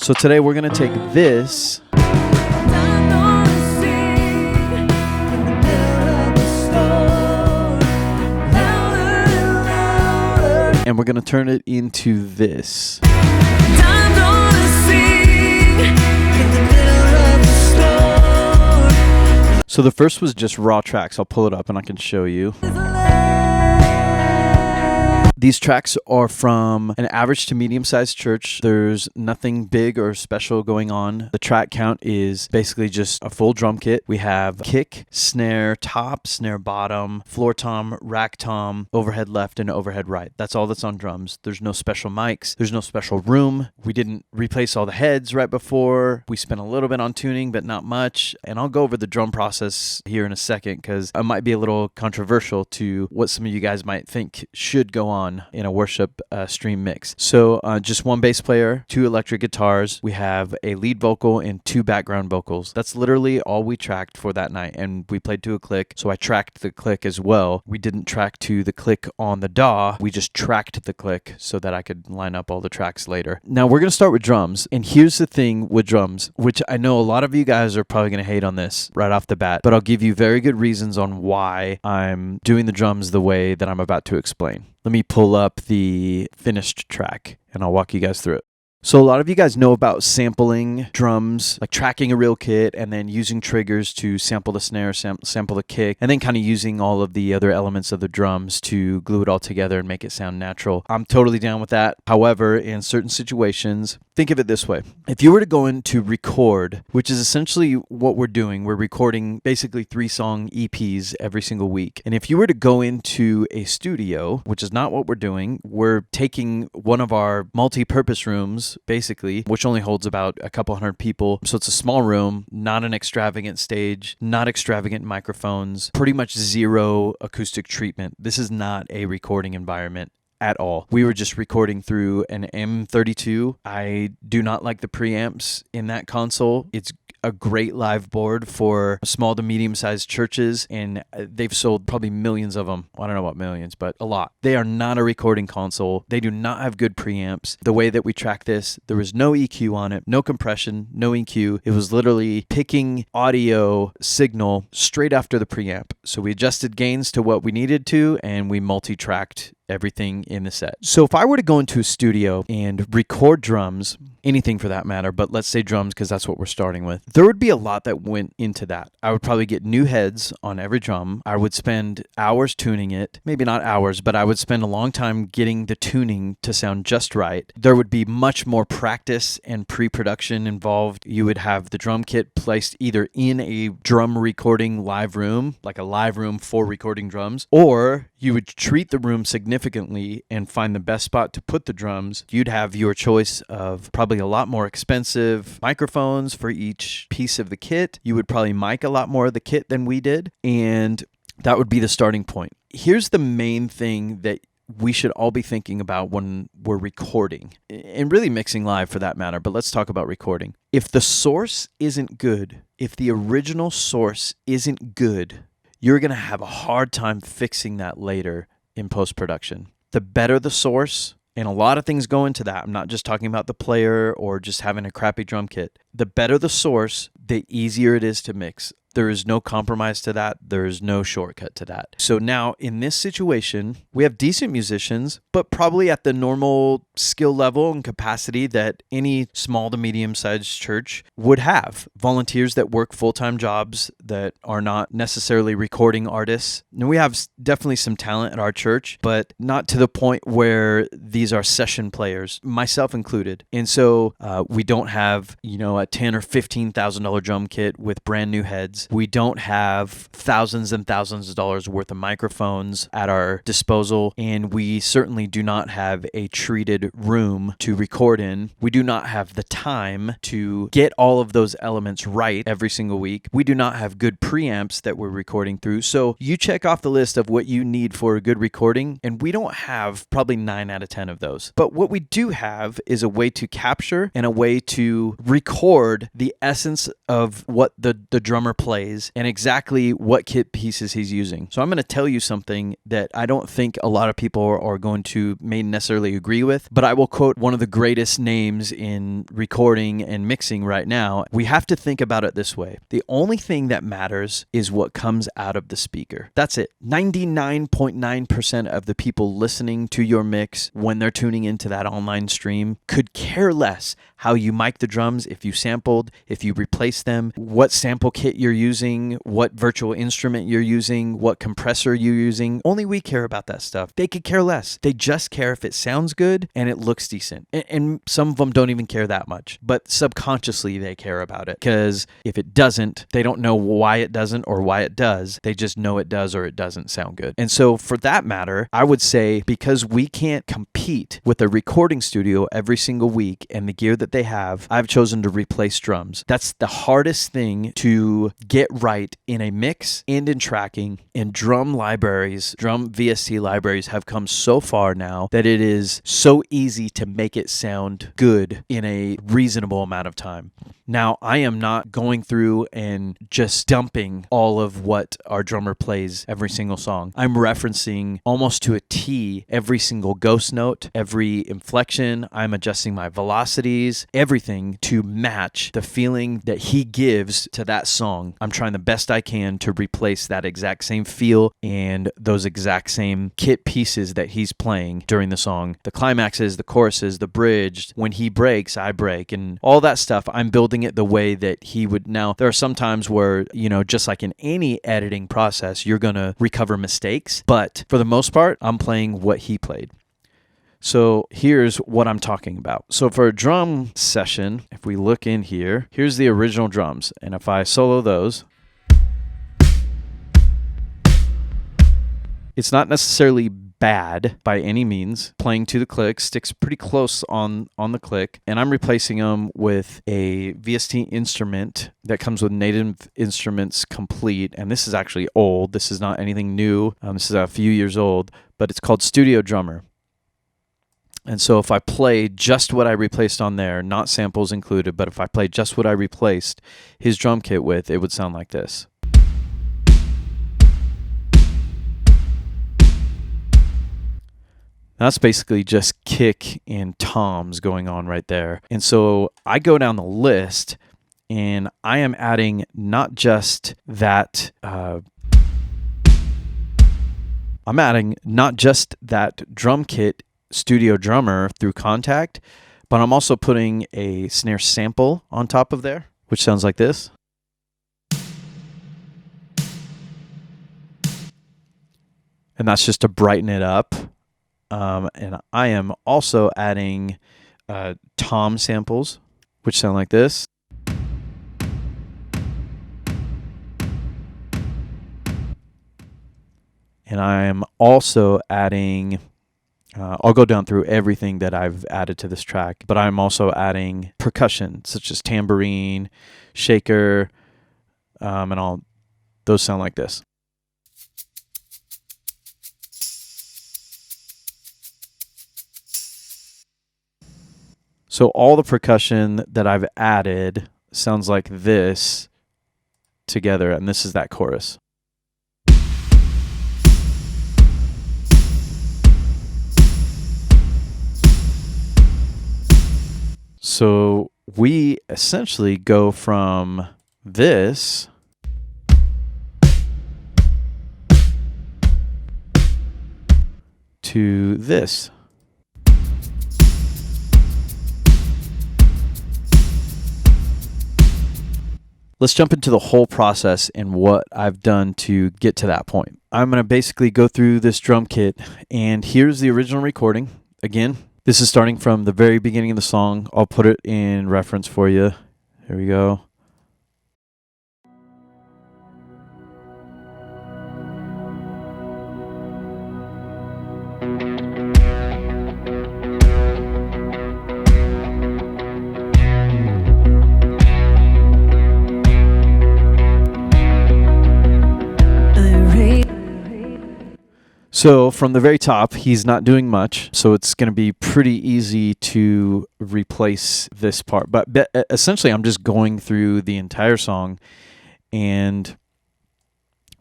So today we're going to take this and we're going to turn it into this. So the first was just raw tracks. I'll pull it up and I can show you. These tracks are from an average to medium-sized church. There's nothing big or special going on. The track count is basically just a full drum kit. We have kick, snare top, snare bottom, floor tom, rack tom, overhead left, and overhead right. That's all that's on drums. There's no special mics. There's no special room. We didn't replace all the heads right before. We spent a little bit on tuning, but not much. And I'll go over the drum process here in a second because it might be a little controversial to what some of you guys might think should go on in a worship stream mix. So just one bass player, 2 electric guitars. We have a lead vocal and 2 background vocals. That's literally all we tracked for that night. And we played to a click. So I tracked the click as well. We didn't track to the click on the DAW. We just tracked the click so that I could line up all the tracks later. Now we're going to start with drums. And here's the thing with drums, which I know a lot of you guys are probably going to hate on this right off the bat, but I'll give you very good reasons on why I'm doing the drums the way that I'm about to explain. Let me pull up the finished track and I'll walk you guys through it. So a lot of you guys know about sampling drums, like tracking a real kit and then using triggers to sample the snare, sample the kick, and then kind of using all of the other elements of the drums to glue it all together and make it sound natural. I'm totally down with that. However, in certain situations, think of it this way. If you were to go in to record, which is essentially what we're doing, we're recording basically 3-song EPs every single week. And if you were to go into a studio, which is not what we're doing, we're taking one of our multi-purpose rooms, basically, which only holds about a couple hundred people. So it's a small room, not an extravagant stage, not extravagant microphones, pretty much zero acoustic treatment. This is not a recording environment at all. We were just recording through an M32. I do not like the preamps in that console. It's a great live board for small to medium-sized churches, and they've sold probably millions of them. I don't know about millions, but a lot. They are not a recording console. They do not have good preamps. The way that we track this, there was no EQ on it, no compression, no EQ. It was literally picking audio signal straight after the preamp. So we adjusted gains to what we needed to, and we multi-tracked everything in the set. So if I were to go into a studio and record drums, anything for that matter, but let's say drums because that's what we're starting with, there would be a lot that went into that. I would probably get new heads on every drum. I would spend hours tuning it. Maybe not hours, but I would spend a long time getting the tuning to sound just right. There would be much more practice and pre-production involved. You would have the drum kit placed either in a drum recording live room, like a live room for recording drums, or you would treat the room significantly and find the best spot to put the drums. You'd have your choice of probably a lot more expensive microphones for each piece of the kit. You would probably mic a lot more of the kit than we did, and that would be the starting point. Here's the main thing that we should all be thinking about when we're recording, and really mixing live for that matter, but let's talk about recording. If the source isn't good, if the original source isn't good, you're going to have a hard time fixing that later in post-production. The better the source, and a lot of things go into that. I'm not just talking about the player or just having a crappy drum kit. The better the source, the easier it is to mix. There is no compromise to that. There is no shortcut to that. So now in this situation, we have decent musicians, but probably at the normal skill level and capacity that any small to medium-sized church would have. Volunteers that work full-time jobs that are not necessarily recording artists. And we have definitely some talent at our church, but not to the point where these are session players, myself included. And so we don't have, a $10,000 or $15,000 drum kit with brand new heads. We don't have thousands and thousands of dollars worth of microphones at our disposal, and we certainly do not have a treated room to record in. We do not have the time to get all of those elements right every single week. We do not have good preamps that we're recording through. So you check off the list of what you need for a good recording, and we don't have probably 9 out of 10 of those. But what we do have is a way to capture and a way to record the essence of what the drummer plays plays and exactly what kit pieces he's using. So I'm going to tell you something that I don't think a lot of people are going to may necessarily agree with, but I will quote one of the greatest names in recording and mixing right now. We have to think about it this way. The only thing that matters is what comes out of the speaker. That's it. 99.9% of the people listening to your mix when they're tuning into that online stream could care less how you mic the drums, if you sampled, if you replaced them, what sample kit you're using, what virtual instrument you're using, what compressor you're using. Only we care about that stuff. They could care less. They just care if it sounds good and it looks decent. And some of them don't even care that much, but subconsciously they care about it, because if it doesn't, they don't know why it doesn't or why it does. They just know it does or it doesn't sound good. And so for that matter, I would say, because we can't compete with a recording studio every single week and the gear that they have, I've chosen to replace drums. That's the hardest thing to get right in a mix and in tracking. And drum libraries, drum VST libraries have come so far now that it is so easy to make it sound good in a reasonable amount of time. Now, I am not going through and just dumping all of what our drummer plays every single song. I'm referencing almost to a T every single ghost note, every inflection. I'm adjusting my velocities, everything to match the feeling that he gives to that song. I'm trying the best I can to replace that exact same feel and those exact same kit pieces that he's playing during the song. The climaxes, the choruses, the bridge. When he breaks, I break, and all that stuff. I'm building it the way that he would. Now, there are some times where, just like in any editing process, you're going to recover mistakes, but for the most part, I'm playing what he played. So here's what I'm talking about. So for a drum session, if we look in here, here's the original drums, and if I solo those, it's not necessarily bad by any means. Playing to the click, sticks pretty close on the click, and I'm replacing them with a VST instrument that comes with Native Instruments Complete, and this is actually old. This is not anything new. This is a few years old, but it's called Studio Drummer. And so if I play just what I replaced on there, not samples included, but if I play just what I replaced his drum kit with, it would sound like this. That's basically just kick and toms going on right there. And so I go down the list and I am adding not just that, I'm adding not just that drum kit Studio Drummer through Contact, but I'm also putting a snare sample on top of there, which sounds like this. And that's just to brighten it up. And I am also adding tom samples, which sound like this. And I am also adding, I'll go down through everything that I've added to this track, but I'm also adding percussion, such as tambourine, shaker, and all. Those sound like this. So all the percussion that I've added sounds like this together, and this is that chorus. So we essentially go from this to this. Let's jump into the whole process and what I've done to get to that point. I'm going to basically go through this drum kit, and here's the original recording. Again, this is starting from the very beginning of the song. I'll put it in reference for you. Here we go. So from the very top, he's not doing much, so it's going to be pretty easy to replace this part. But essentially, I'm just going through the entire song and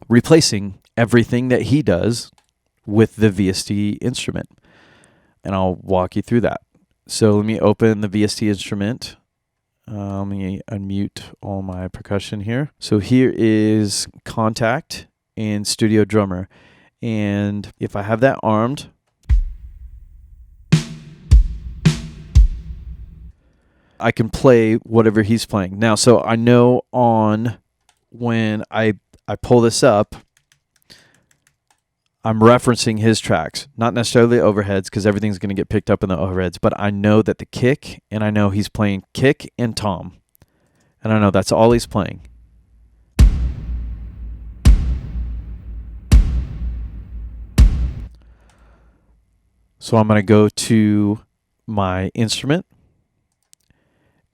replacing everything that he does with the VST instrument. And I'll walk you through that. So let me open the VST instrument. Let me unmute all my percussion here. So here is Contact and Studio Drummer. And if I have that armed, I can play whatever he's playing. Now, so I know when I pull this up, I'm referencing his tracks, not necessarily the overheads, because everything's going to get picked up in the overheads, but I know that the kick, and I know he's playing kick and tom. And I know that's all he's playing. So I'm going to go to my instrument,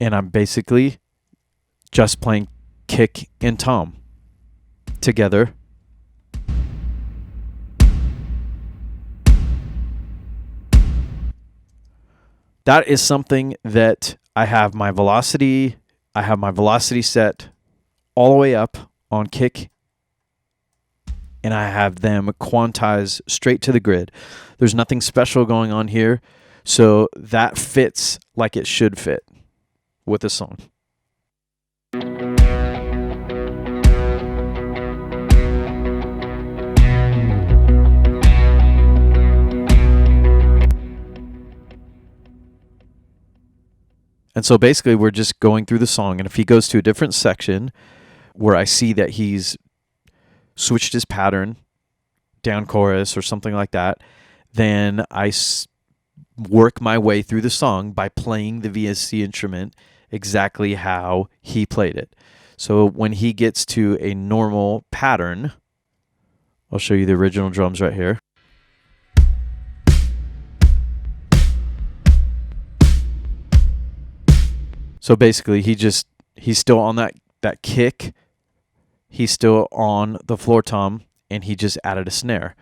and I'm basically just playing kick and tom together. That is something that I have my velocity set all the way up on kick, and I have them quantize straight to the grid. There's nothing special going on here, so that fits like it should fit with the song. And so basically we're just going through the song, and if he goes to a different section where I see that he's switched his pattern, down chorus or something like that, then I work my way through the song by playing the VST instrument exactly how he played it. So when he gets to a normal pattern, I'll show you the original drums right here. So basically he's still on that kick, he's still on the floor tom, and he just added a snare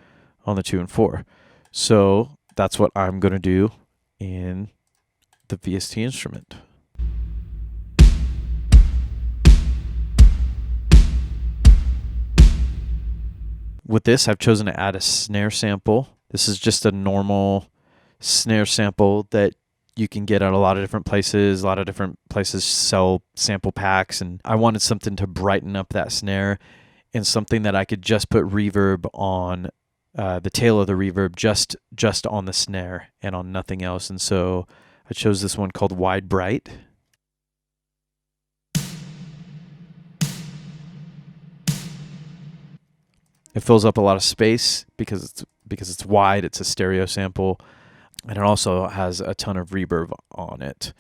on the 2 and 4. So that's what I'm going to do in the VST instrument. With this, I've chosen to add a snare sample. This is just a normal snare sample that you can get at a lot of different places. A lot of different places sell sample packs, and I wanted something to brighten up that snare and something that I could just put reverb on the tail of the reverb, just on the snare and on nothing else. And so I chose this one called Wide Bright. It fills up a lot of space because it's wide. It's a stereo sample. And it also has a ton of reverb on it.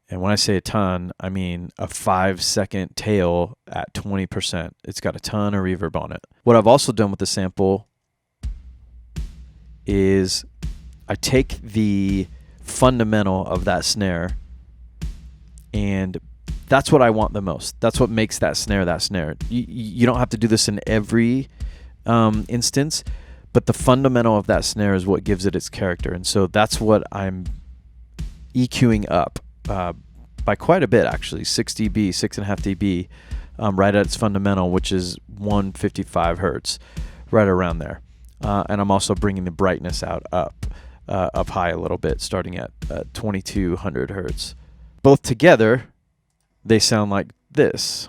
And when I say a ton, I mean a 5-second tail at 20%. It's got a ton of reverb on it. What I've also done with the sample is I take the fundamental of that snare, and that's what I want the most. That's what makes that snare that snare. You don't have to do this in every instance, but the fundamental of that snare is what gives it its character. And so that's what I'm EQing up by quite a bit, actually, 6 dB, 6.5 dB, right at its fundamental, which is 155 hertz, right around there. And I'm also bringing the brightness out up high a little bit, starting at 2200 hertz. Both together, they sound like this.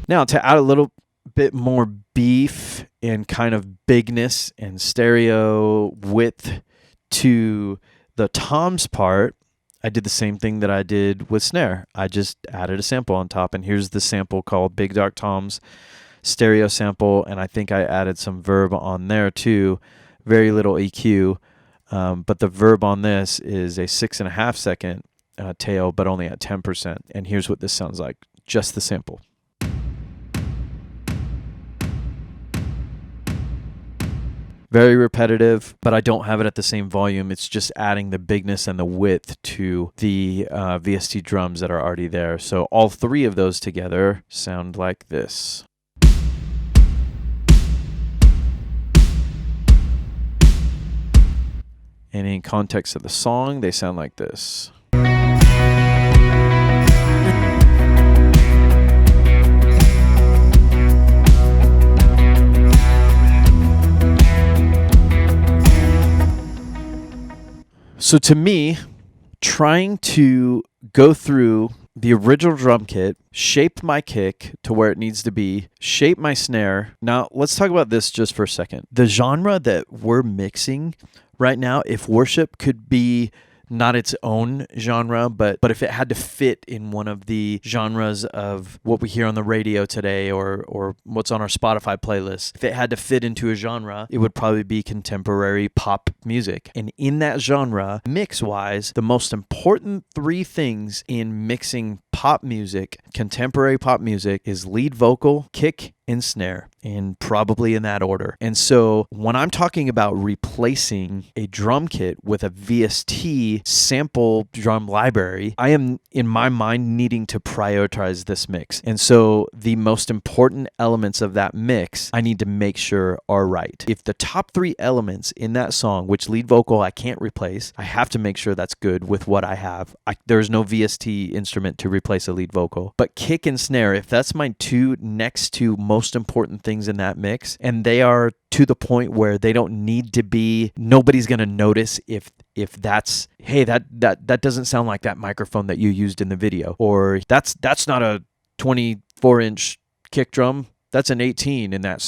Now, to add a little bit more beef and kind of bigness and stereo width to the toms part, I did the same thing that I did with snare. I just added a sample on top, and here's the sample called Big Dark Toms stereo sample, and I think I added some verb on there too. Very little EQ, but the verb on this is a 6.5 second tail, but only at 10%. And here's what this sounds like, just the sample. Very repetitive, but I don't have it at the same volume. It's just adding the bigness and the width to the VST drums that are already there. So all three of those together sound like this. And in context of the song, they sound like this. So to me, trying to go through the original drum kit, shape my kick to where it needs to be, shape my snare. Now, let's talk about this just for a second. The genre that we're mixing right now, if worship could be not its own genre, but if it had to fit in one of the genres of what we hear on the radio today or what's on our Spotify playlist, if it had to fit into a genre, it would probably be contemporary pop music. And in that genre, mix-wise, the most important three things in mixing pop music, contemporary pop music, is lead vocal, kick, and snare, and probably in that order. And so when I'm talking about replacing a drum kit with a VST sample drum library, I am, in my mind, needing to prioritize this mix. And so the most important elements of that mix, I need to make sure are right. If the top three elements in that song, which lead vocal I can't replace, I have to make sure that's good with what I have. There's no VST instrument to replace a lead vocal. But kick and snare, if that's my two next to most important things in that mix, and they are to the point where they don't need to be, nobody's going to notice if that's, hey, that doesn't sound like that microphone that you used in the video, or that's not a 24-inch kick drum, that's an 18 in that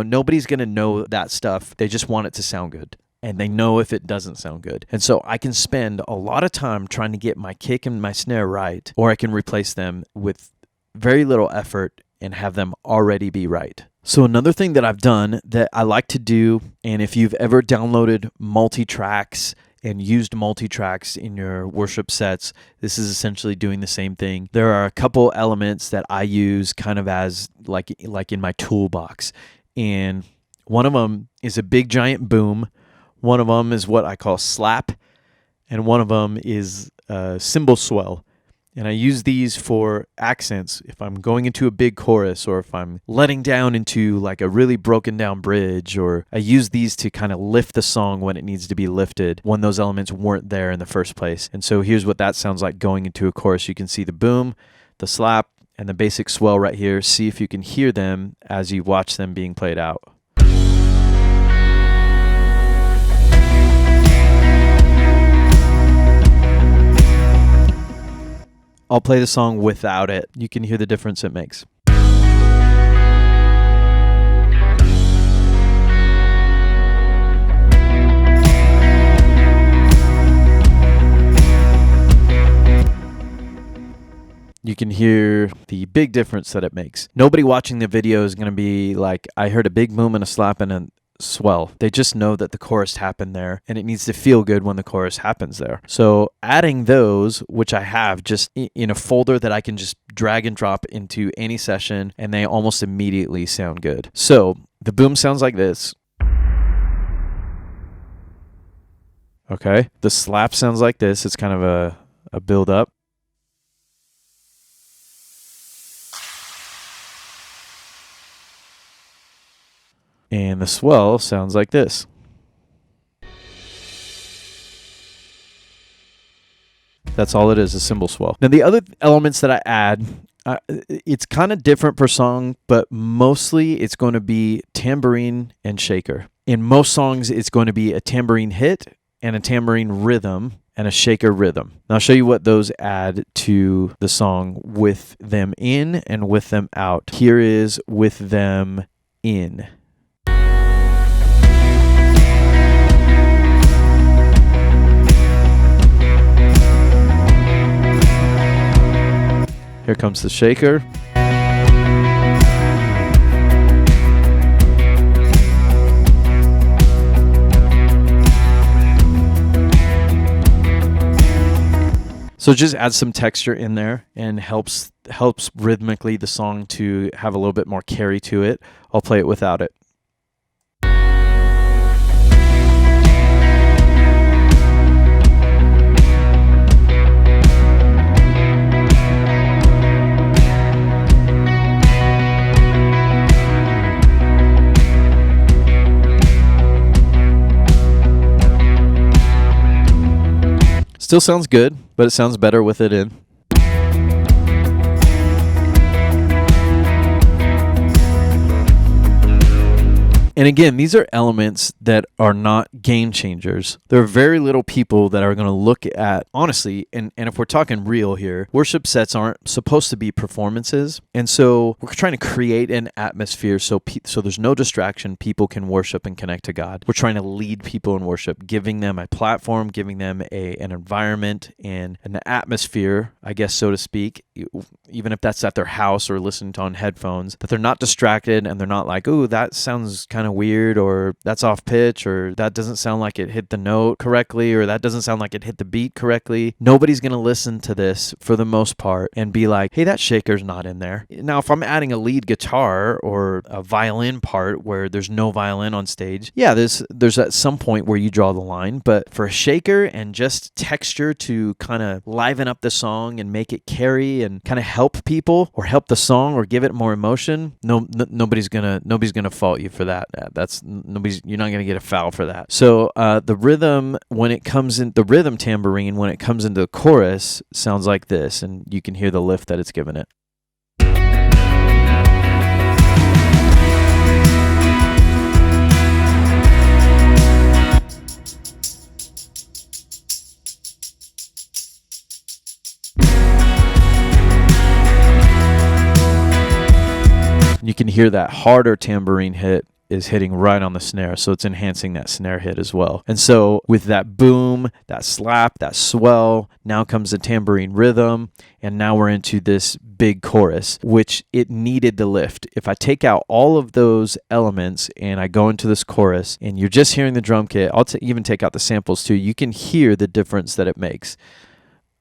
nobody's going to know that stuff. They just want it to sound good. And they know if it doesn't sound good. And so I can spend a lot of time trying to get my kick and my snare right, or I can replace them with very little effort and have them already be right. So another thing that I've done that I like to do, and if you've ever downloaded multi-tracks and used multi-tracks in your worship sets, this is essentially doing the same thing. There are a couple elements that I use kind of as like in my toolbox. And one of them is a big giant boom. One of them is what I call slap. And one of them is cymbal swell. And I use these for accents if I'm going into a big chorus, or if I'm letting down into like a really broken down bridge, or I use these to kind of lift the song when it needs to be lifted when those elements weren't there in the first place. And so here's what that sounds like going into a chorus. You can see the boom, the slap, and the basic swell right here. See if you can hear them as you watch them being played out. I'll play the song without it. You can hear the difference it makes. You can hear the big difference that it makes. Nobody watching the video is going to be like, I heard a big boom and a slap and a swell. They just know that the chorus happened there, and it needs to feel good when the chorus happens there. So adding those, which I have just in a folder that I can just drag and drop into any session, and they almost immediately sound good. So the boom sounds like this. Okay. The slap sounds like this. It's kind of a build up. And the swell sounds like this. That's all it is, a cymbal swell. Now the other elements that I add, it's kind of different per song, but mostly it's going to be tambourine and shaker. In most songs, it's going to be a tambourine hit and a tambourine rhythm and a shaker rhythm. Now I'll show you what those add to the song with them in and with them out. Here is with them in. Here comes the shaker. So just add some texture in there and helps rhythmically the song to have a little bit more carry to it. I'll play it without it. Still sounds good, but it sounds better with it in. And again, these are elements that are not game changers. There are very little people that are going to look at, honestly, and if we're talking real here, worship sets aren't supposed to be performances. And so we're trying to create an atmosphere so there's no distraction. People can worship and connect to God. We're trying to lead people in worship, giving them a platform, giving them an environment and an atmosphere, I guess, so to speak, even if that's at their house or listening to on headphones, that they're not distracted and they're not like, oh, that sounds kind of weird, or that's off pitch, or that doesn't sound like it hit the note correctly, or that doesn't sound like it hit the beat correctly. Nobody's going to listen to this for the most part and be like, hey, that shaker's not in there. Now, if I'm adding a lead guitar or a violin part where there's no violin on stage, yeah, there's at some point where you draw the line, but for a shaker and just texture to kind of liven up the song and make it carry and kind of help people or help the song or give it more emotion, nobody's gonna fault you for that. You're not gonna get a foul for that. So the rhythm tambourine when it comes into the chorus sounds like this, and you can hear the lift that it's given it. You can hear that harder tambourine hit is hitting right on the snare, so it's enhancing that snare hit as well. And so with that boom, that slap, that swell, now comes the tambourine rhythm, and now we're into this big chorus, which it needed the lift. If I take out all of those elements and I go into this chorus, and you're just hearing the drum kit, I'll even take out the samples too, you can hear the difference that it makes.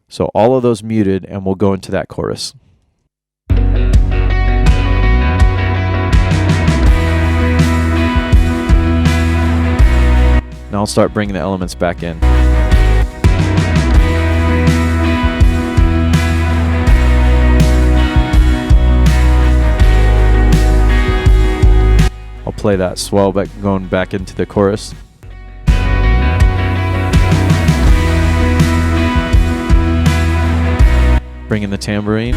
So all of those muted, and we'll go into that chorus. Now I'll start bringing the elements back in. I'll play that swell back, going back into the chorus. Bring in the tambourine.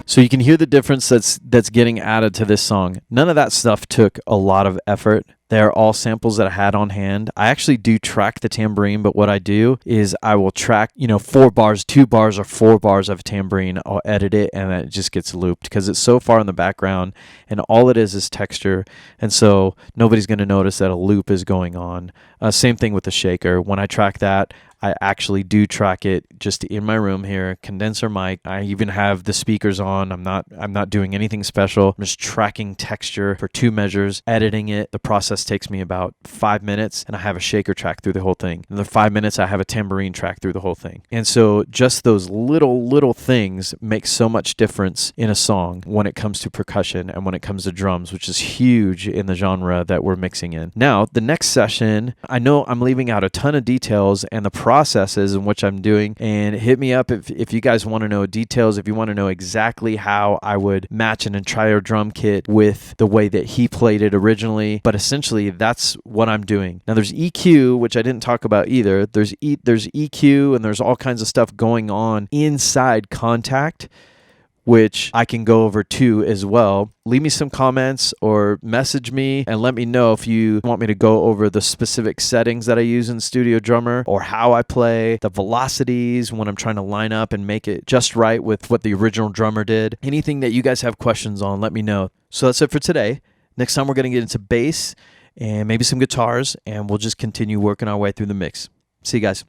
So you can hear the difference that's getting added to this song. None of that stuff took a lot of effort. They're all samples that I had on hand. I actually do track the tambourine, but what I do is I will track, 4 bars, 2 bars, or 4 bars of tambourine. I'll edit it, and it just gets looped because it's so far in the background, and all it is texture. And so nobody's going to notice that a loop is going on. Same thing with the shaker. When I track that, I actually do track it just in my room here, condenser mic. I even have the speakers on. I'm not doing anything special. I'm just tracking texture for 2 measures, editing it. The process takes me about 5 minutes, and I have a shaker track through the whole thing. Another 5 minutes, I have a tambourine track through the whole thing. And so just those little things make so much difference in a song when it comes to percussion and when it comes to drums, which is huge in the genre that we're mixing in. Now, the next session, I know I'm leaving out a ton of details and the processes in which I'm doing, and hit me up if you guys want to know details, if you want to know exactly how I would match an entire drum kit with the way that he played it originally. But essentially that's what I'm doing. Now there's EQ, which I didn't talk about either. There's EQ, and there's all kinds of stuff going on inside Contact, which I can go over too as well. Leave me some comments or message me and let me know if you want me to go over the specific settings that I use in Studio Drummer, or how I play, the velocities when I'm trying to line up and make it just right with what the original drummer did. Anything that you guys have questions on, let me know. So that's it for today. Next time we're going to get into bass and maybe some guitars, and we'll just continue working our way through the mix. See you guys.